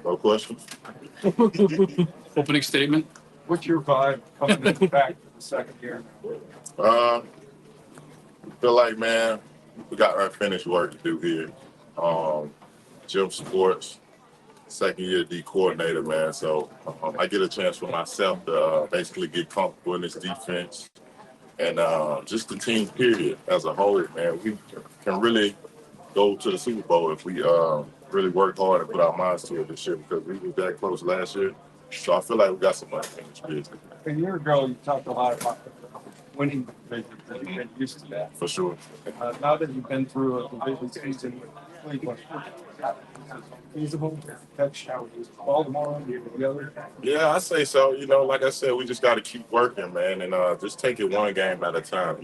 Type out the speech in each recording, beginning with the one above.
No questions? Opening statement. What's your vibe coming back to the second year? Uh, feel like, man, we got unfinished work to do here. Gym sports, second year D coordinator, man. So I get a chance for myself to basically get comfortable in this defense and just the team period as a whole, man. We can really go to the Super Bowl if we really work hard and put our minds to it this year because we were that close last year. So I feel like we got some unfinished business. A year ago, you talked a lot about winning divisions, and you've been used to that. For sure. Now that you've been through a division season with Cleveland, feasible catch Baltimore together? Yeah, I say so. Like I said, we just got to keep working, man, and just take it one game at a time.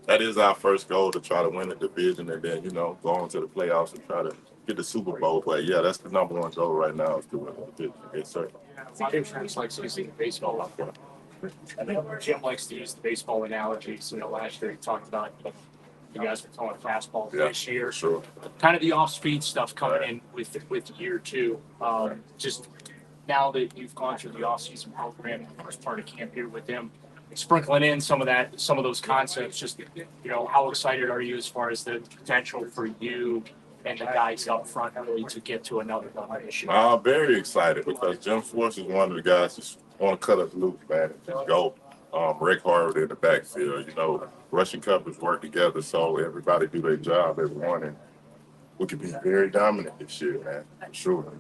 That is our first goal to try to win the division and then, go on to the playoffs and try to get the Super Bowl. But yeah, that's the number one goal right now is to win the division. Yes, sir. Jim Schwartz likes using baseball up there. I think Jim likes to use the baseball analogy. So, last year he talked about you guys were throwing fastballs this year. Sure. Kind of the off-speed stuff coming in with year two. Just now that you've gone through the off-season program, the first part of camp here with them, sprinkling in some of those concepts. Just how excited are you as far as the potential for you and the guys up front really to get to another level this year? I'm very excited because Jim Schwartz is one of the guys just want to cut us loose, man, and just go. Rick Harvard in the backfield, rushing coverage work together so everybody do their job, everyone, and we could be very dominant this year, man, for sure.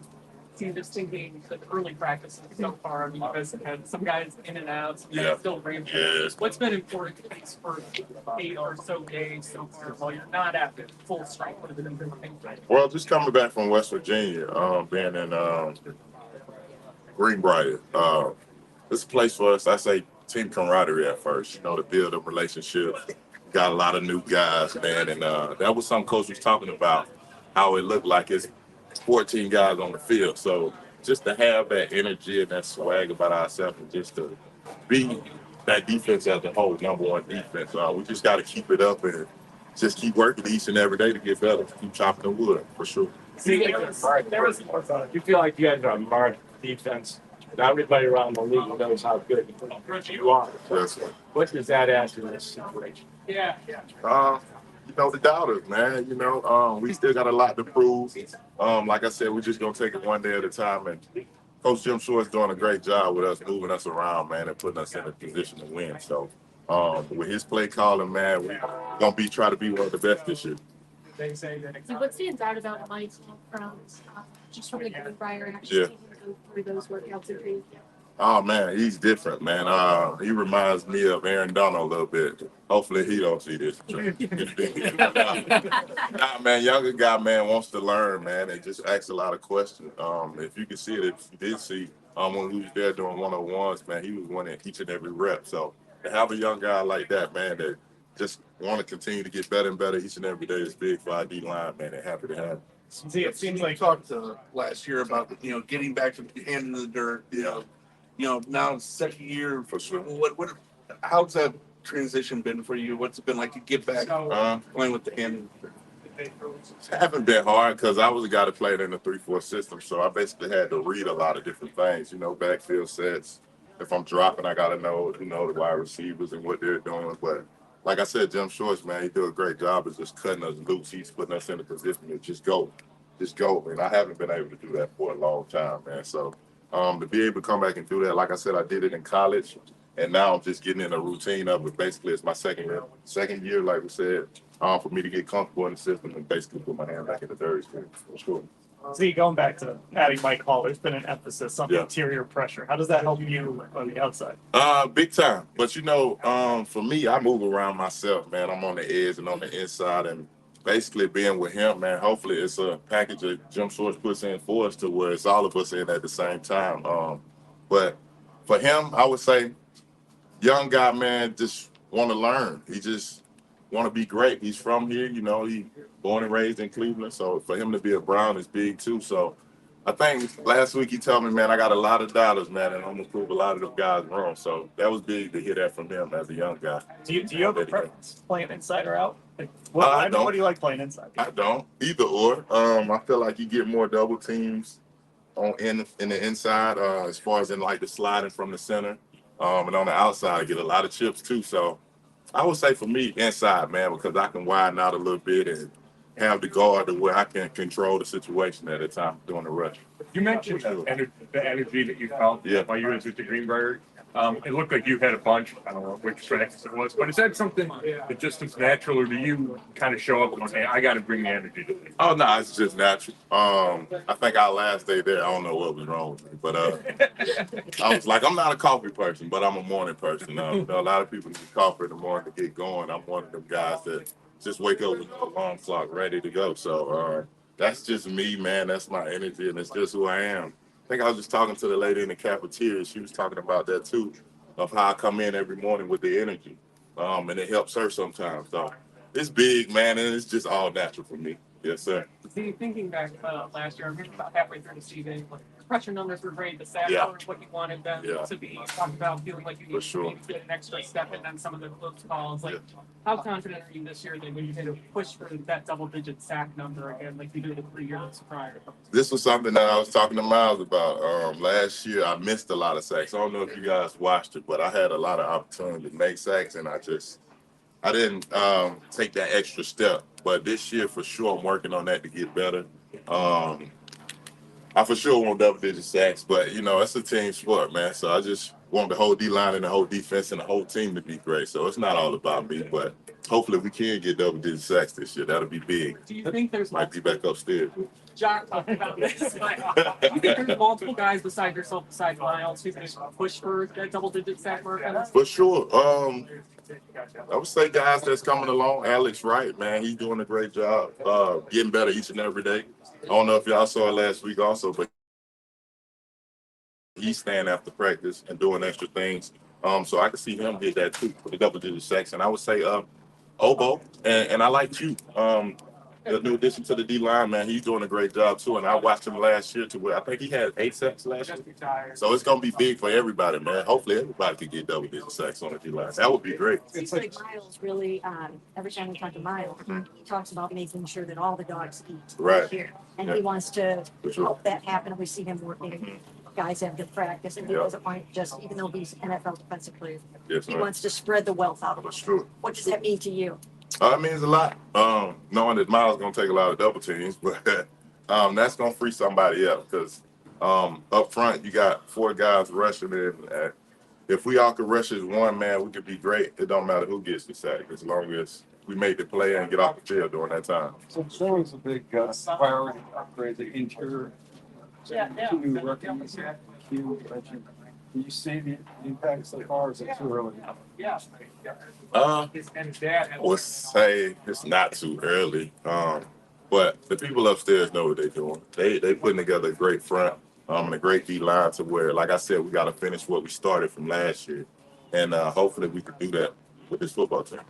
See, just thinking the early practices so far, I mean, you guys have had some guys in and out, some guys still ramping. Yeah. What's been important in these first 8 or so days so far while you're not at the full strength? What have been the things? Well, just coming back from West Virginia, being in Greenbrier, it's a place for us, I say, team camaraderie at first, to build a relationship. Got a lot of new guys, man, and that was some coach was talking about, how it looked like it's 14 guys on the field. So just to have that energy and that swag about ourselves and just to be that defense as a whole, number one defense, we just got to keep it up and just keep working each and every day to get better, keep chopping the wood, for sure. See, you feel like you guys are a marked defense. Not everybody around the league knows how good you are. Yes. What does that add to this situation? Yeah. The doubters, man. We still got a lot to prove. Like I said, we're just gonna take it one day at a time. And Coach Jim Short's doing a great job with us, moving us around, man, and putting us in a position to win. So, with his play calling, man, we're gonna try to be one of the best this year. So what stands out about Mike from just from the Greenbrier and actually taking him through those workouts and things? Oh man, he's different, man. He reminds me of Aaron Donald a little bit. Hopefully he don't see this. Nah, man, younger guy, man, wants to learn, man, and just asks a lot of questions. If you can see it, if you did see, when he was there doing 101s, man, he was winning each and every rep. So to have a young guy like that, man, that just want to continue to get better and better each and every day is big for our D line, man, and happy to have him. See, it seems like you talked last year about getting back to the hand in the dirt. Now it's second year. For sure. How's that transition been for you? What's it been like to get back playing with the hand in the dirt? It haven't been hard because I was a guy that played in the 3-4 system, so I basically had to read a lot of different things. Backfield sets. If I'm dropping, I gotta know the wide receivers and what they're doing. But like I said, Jim Shorts, man, he do a great job of just cutting us loose. He's putting us in a position to just go. And I haven't been able to do that for a long time, man. So to be able to come back and do that, like I said, I did it in college, and now I'm just getting in a routine of it. Basically, it's my second year, like we said, for me to get comfortable in the system and basically put my hand back in the dirt. For sure. See, going back to adding Mike Hall, there's been an emphasis on interior pressure. How does that help you on the outside? Big time. But for me, I move around myself, man. I'm on the edge and on the inside, and basically being with him, man, hopefully it's a package that Jim Shorts puts in for us to where it's all of us in at the same time. But for him, I would say, young guy, man, just want to learn. He just want to be great. He's from here, he born and raised in Cleveland, so for him to be a Brown is big too. So I think last week he told me, man, I got a lot of dollars, man, and I'm gonna prove a lot of them guys wrong. So that was big to hear that from him as a young guy. Do you have a preference playing inside or out? Like, I don't. what do you like playing inside? I don't either or. I feel like you get more double teams in the inside, as far as in like the sliding from the center, and on the outside, I get a lot of chips too. So I would say for me, inside, man, because I can widen out a little bit and have the guard to where I can control the situation at a time during the rush. You mentioned the energy that you felt while you were with the Greenbrier. It looked like you had a bunch. I don't know which practice it was, but is that something that just is natural, or do you kind of show up and say, I got to bring the energy to this? Oh no, it's just natural. I think our last day there, I don't know what was wrong with me, but I was like, I'm not a coffee person, but I'm a morning person. You know, a lot of people need coffee in the morning to get going. I'm one of them guys that just wake up with an alarm clock ready to go. So that's just me, man. That's my energy, and it's just who I am. I think I was just talking to the lady in the cafeteria. She was talking about that too, of how I come in every morning with the energy, and it helps her sometimes. So it's big, man, and it's just all natural for me. Yes, sir. See, thinking back last year, maybe about halfway through the season, like, pressure numbers were great. The stats Yeah. were what you wanted them Yeah. to be. Talked about feeling like you For needed sure. to get an extra step, and then some of the close calls. Like, how confident are you this year that when you hit a push for that double-digit sack number again, like you did the 3 years prior? This was something that I was talking to Miles about. Last year, I missed a lot of sacks. I don't know if you guys watched it, but I had a lot of opportunity to make sacks, and I didn't take that extra step. But this year, for sure, I'm working on that to get better. I for sure want double-digit sacks, but you know, it's a team sport, man. So I just want the whole D line and the whole defense and the whole team to be great. So it's not all about me, but hopefully we can get double-digit sacks this year. That'll be big. Do you think there's Might be back upstairs. John talked about this, but do you think there's multiple guys beside yourself, besides Myles, who can push for that double-digit sack mark? For sure. I would say guys that's coming along. Alex Wright, man, he's doing a great job, getting better each and every day. I don't know if y'all saw it last week also, but he's staying after practice and doing extra things. So I can see him get that too for the double-digit sacks. And I would say Obo, and I like you. The new addition to the D line, man, he's doing a great job too. And I watched him last year to where I think he had 8 sacks last year. So it's gonna be big for everybody, man. Hopefully everybody can get double-digit sacks on the D line. That would be great. Seems like Myles really, every time we talk to Myles, he talks about making sure that all the dogs eat. Right. Here. And he wants to For sure. help that happen. We see him working. Guys have good practice, and he Yeah. doesn't want just, even though he's NFL defensive player, Yes, he man. wants to spread the wealth out. That's true. What does that mean to you? It means a lot. Knowing that Miles gonna take a lot of double teams, but that's gonna free somebody up because up front you got 4 guys rushing in. If we all could rush as one, man, we could be great. It don't matter who gets the sack as long as we make the play and get off the field during that time. So there was a big priority to upgrade the interior. Yeah. Two new rookies, Q mentioned. Do you see the impact so far, or is it too early? Yeah. I would say it's not too early. But the people upstairs know what they're doing. They putting together a great front and a great D line to where, like I said, we got to finish what we started from last year, and hopefully we can do that with this football team.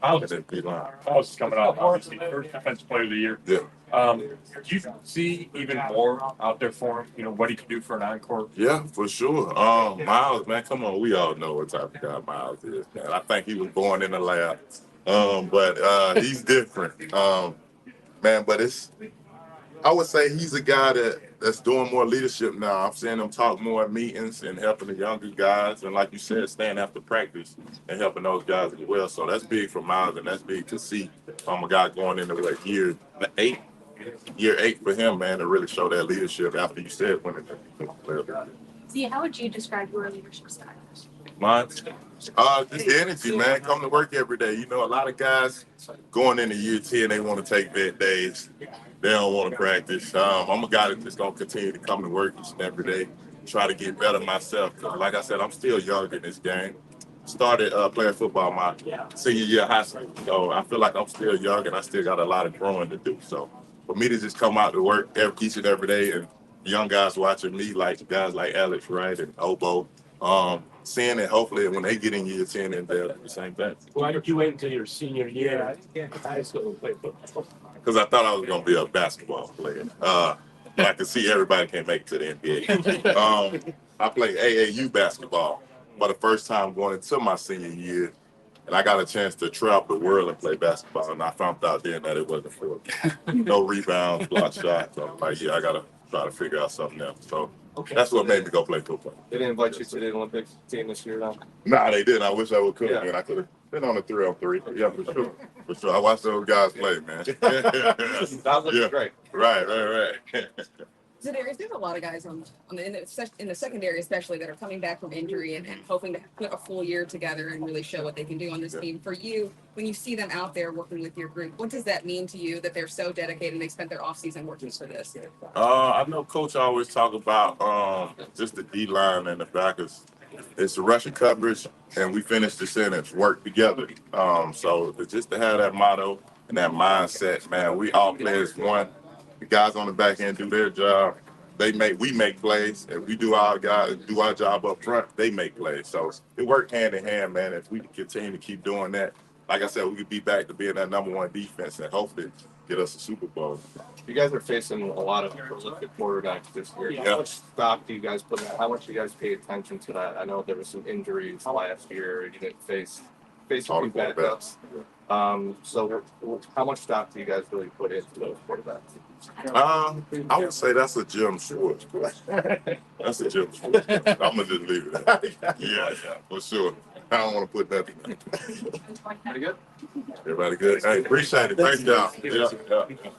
Miles And then D-line. is coming out, obviously, first defensive player of the year. Yeah. Do you see even more out there for him? You know, what he can do for an encore? Yeah, for sure. Miles, man, come on. We all know what type of guy Miles is, man. I think he was born in the lab. But he's different. Man, but I would say he's a guy that's doing more leadership now. I'm seeing him talk more at meetings and helping the younger guys. And like you said, staying after practice and helping those guys as well. So that's big for Miles, and that's big to see a guy going into year 8 for him, man, to really show that leadership after you said winning that player. See, how would you describe your leadership style? Mine? Just the energy, man. Come to work every day. You know, a lot of guys going into year 10, they want to take vet days. They don't want to practice. I'm a guy that's just going to continue to come to work each and every day, try to get better myself. 'Cause like I said, I'm still young in this game. Started playing football my senior year of high school. So I feel like I'm still young and I still got a lot of growing to do. So for me to just come out to work each and every day and young guys watching me, like guys like Alex Wright and Obo, seeing it hopefully when they get in year 10 and they'll do the same thing. Why did you wait until your senior year in high school to play football? Because I thought I was going to be a basketball player. but I can see everybody can't make it to the NBA. I played AAU basketball for the first time going into my senior year, and I got a chance to travel the world and play basketball. And I found out then that it wasn't for me. No rebounds, block shots. So I'm like, yeah, I gotta try to figure out something else. So that's what made me go play football. They didn't invite you to the Olympics team this year, though. Nah, they didn't. I wish I would could have Yeah. been. I could have been on the 3-on-3. Yeah, for sure. For sure. I watched those guys play, man. That looks Yeah. great. Right. Za'Darius, there's a lot of guys in the secondary, especially that are coming back from injury and hoping to put a full year together and really show what they can do on this team. For you, when you see them out there working with your group, what does that mean to you that they're so dedicated and they spent their off season working for this? I know Coach always talk about just the D line and the backers. It's the rushing coverage, and we finish the sentence, work together. So just to have that motto and that mindset, man, we all play as one. The guys on the back end do their job. We make plays, and we do our job up front. They make plays. So it worked hand in hand, man. If we continue to keep doing that, like I said, we could be back to being that #1 defense and hopefully get us a Super Bowl. You guys are facing a lot of prolific quarterbacks this year. Yeah. How much stock do you guys put in? How much do you guys pay attention to that? I know there were some injuries last year. You didn't face a few backups. So how much stock do you guys really put into those quarterbacks? I would say that's a Jim Schwartz. That's a Jim Schwartz. I'm gonna just leave it at that. Yeah, for sure. I don't want to put that. Pretty good. Everybody good? Hey, appreciate it. Thanks, y'all. Yeah.